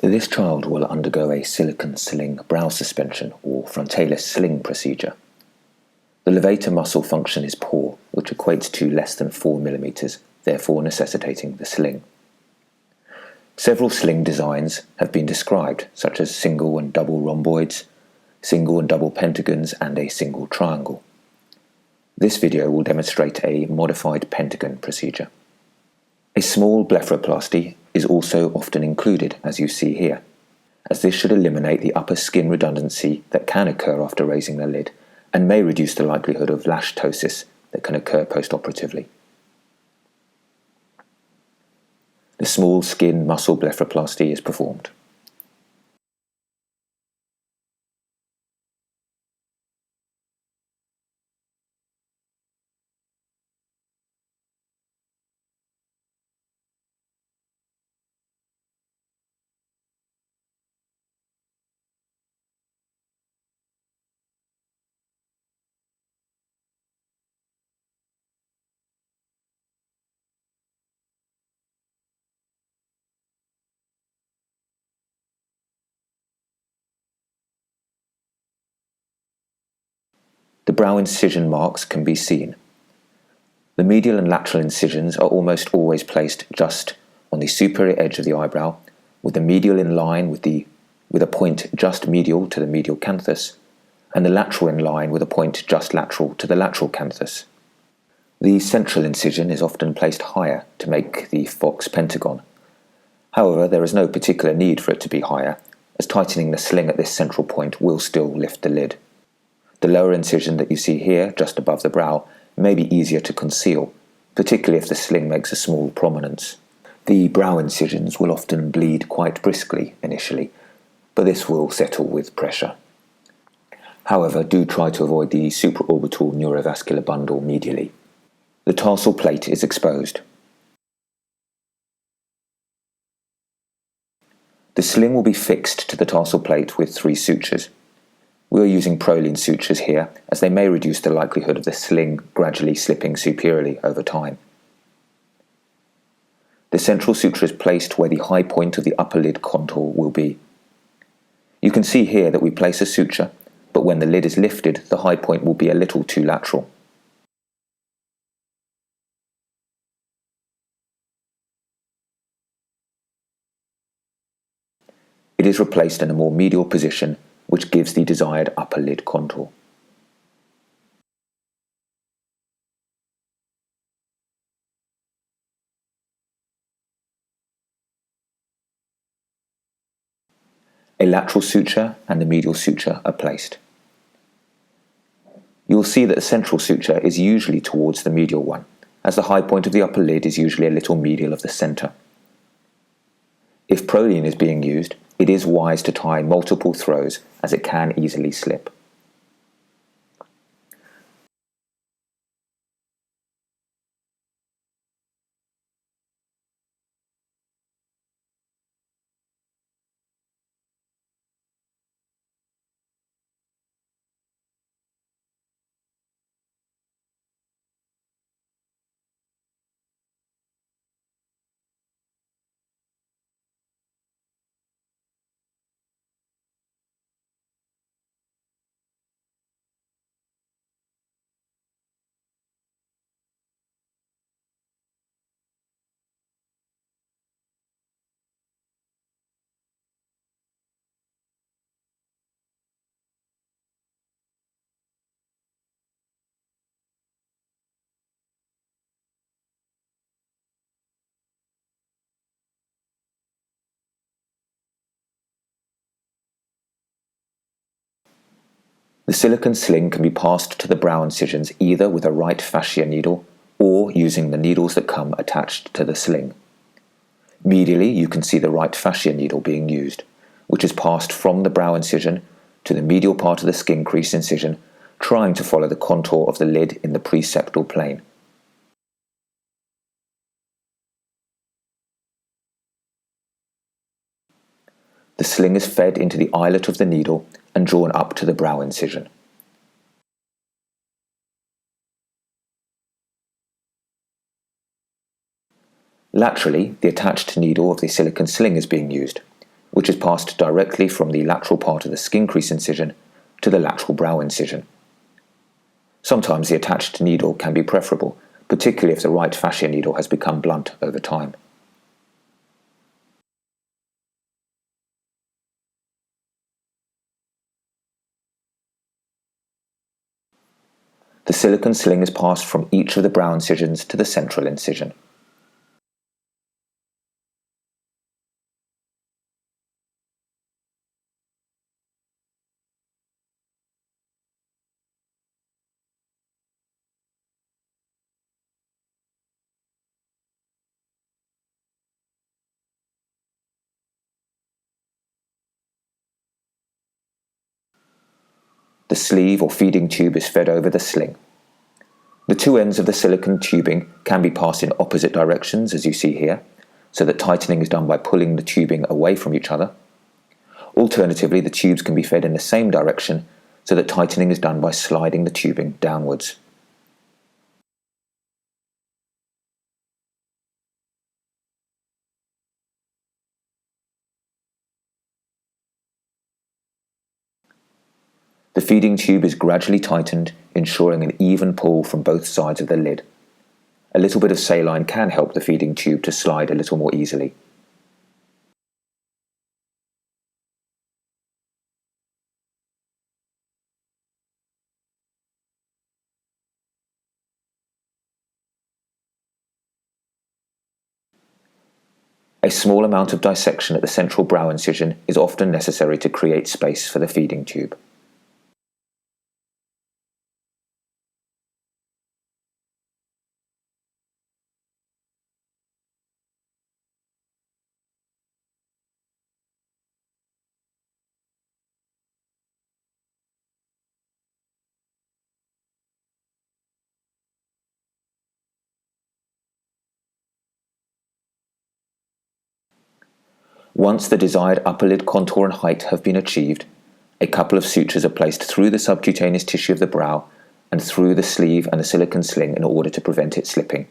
This child will undergo a silicone sling brow suspension or Frontalis Sling procedure. The levator muscle function is poor, which equates to less than 4 mm, therefore necessitating the sling. Several sling designs have been described, such as single and double rhomboids, single and double pentagons, and a single triangle. This video will demonstrate a modified pentagon procedure. A small blepharoplasty is also often included, as you see here, as this should eliminate the upper skin redundancy that can occur after raising the lid and may reduce the likelihood of lash ptosis that can occur postoperatively. The small skin muscle blepharoplasty is performed. The brow incision marks can be seen. The medial and lateral incisions are almost always placed just on the superior edge of the eyebrow, with the medial in line with a point just medial to the medial canthus, and the lateral in line with a point just lateral to the lateral canthus. The central incision is often placed higher to make the fox pentagon. However, there is no particular need for it to be higher, as tightening the sling at this central point will still lift the lid. The lower incision that you see here, just above the brow, may be easier to conceal, particularly if the sling makes a small prominence. The brow incisions will often bleed quite briskly initially, but this will settle with pressure. However, do try to avoid the supraorbital neurovascular bundle medially. The tarsal plate is exposed. The sling will be fixed to the tarsal plate with 3 sutures. We are using proline sutures here, as they may reduce the likelihood of the sling gradually slipping superiorly over time. The central suture is placed where the high point of the upper lid contour will be. You can see here that we place a suture, but when the lid is lifted, the high point will be a little too lateral. It is replaced in a more medial position, which gives the desired upper lid contour. A lateral suture and the medial suture are placed. You will see that the central suture is usually towards the medial one, as the high point of the upper lid is usually a little medial of the centre. If proline is being used, it is wise to tie multiple throws, as it can easily slip. The silicone sling can be passed to the brow incisions either with a right fascia needle or using the needles that come attached to the sling. Medially, you can see the right fascia needle being used, which is passed from the brow incision to the medial part of the skin crease incision, trying to follow the contour of the lid in the preseptal plane. The sling is fed into the eyelet of the needle and drawn up to the brow incision. Laterally, the attached needle of the silicone sling is being used, which is passed directly from the lateral part of the skin crease incision to the lateral brow incision. Sometimes the attached needle can be preferable, particularly if the right fascia needle has become blunt over time. The silicone sling is passed from each of the brow incisions to the central incision. The sleeve or feeding tube is fed over the sling. The two ends of the silicone tubing can be passed in opposite directions, as you see here, so that tightening is done by pulling the tubing away from each other. Alternatively, the tubes can be fed in the same direction, so that tightening is done by sliding the tubing downwards. The feeding tube is gradually tightened, ensuring an even pull from both sides of the lid. A little bit of saline can help the feeding tube to slide a little more easily. A small amount of dissection at the central brow incision is often necessary to create space for the feeding tube. Once the desired upper lid contour and height have been achieved, a couple of sutures are placed through the subcutaneous tissue of the brow and through the sleeve and the silicone sling in order to prevent it slipping.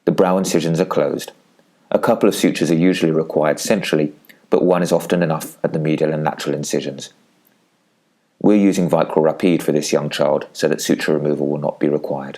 The brow incisions are closed. A couple of sutures are usually required centrally, but one is often enough at the medial and lateral incisions. We're using Vicryl Rapide for this young child so that suture removal will not be required.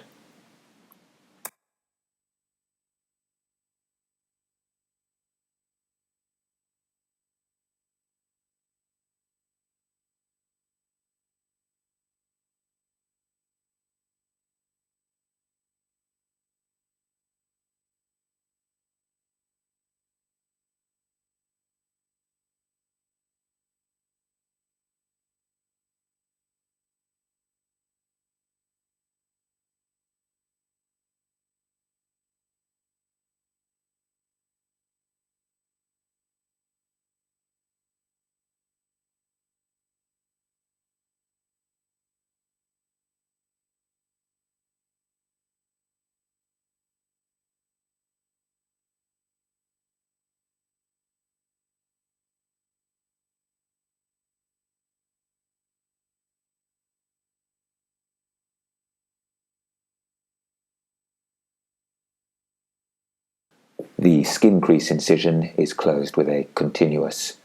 The skin crease incision is closed with a continuous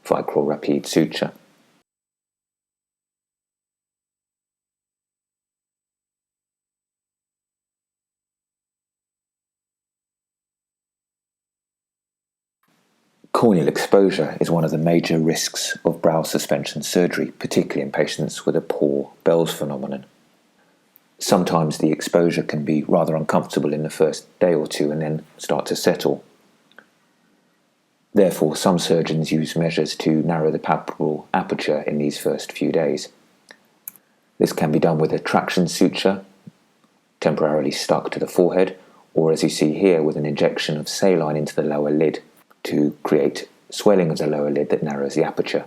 vicral rapide suture. Corneal exposure is one of the major risks of brow suspension surgery, particularly in patients with a poor Bell's phenomenon. Sometimes the exposure can be rather uncomfortable in the first day or two and then start to settle. Therefore, some surgeons use measures to narrow the palpebral aperture in these first few days. This can be done with a traction suture, temporarily stuck to the forehead, or as you see here, with an injection of saline into the lower lid to create swelling of the lower lid that narrows the aperture.